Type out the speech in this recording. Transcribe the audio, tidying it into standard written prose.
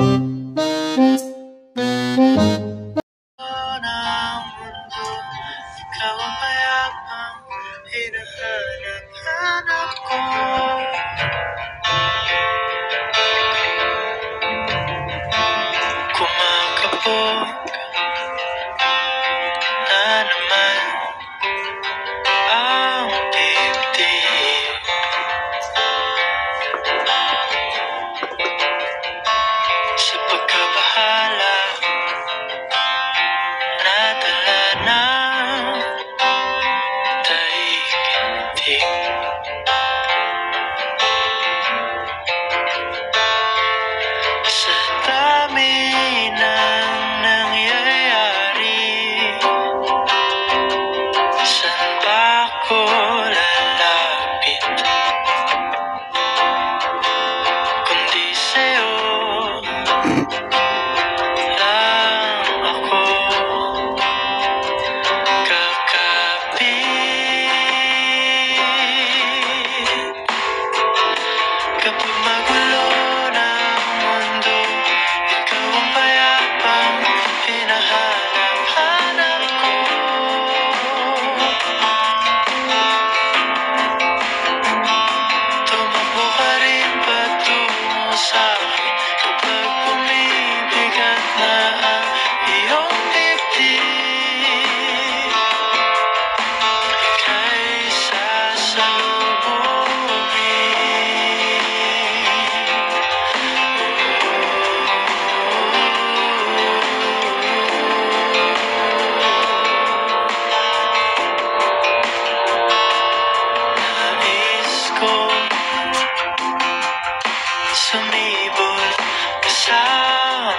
Ikaw ang payapang hinahanap-hanap ko. Kumakabog na naman ang dibdib. Sa pagkabahala nadala ng daigdig. Sa dami ng nangyayari, saan ba ako lalapit kundi sa'yo lang ako kakapit. Kapag magulo ng mundo, ikaw ang payapang hinahanap-hanap ko. Tumakbo ka rin patungo sa'kin kapag bumibigat na ang iyong dibdib. Ika'y sasalubungin. Nais kong sumibol kasama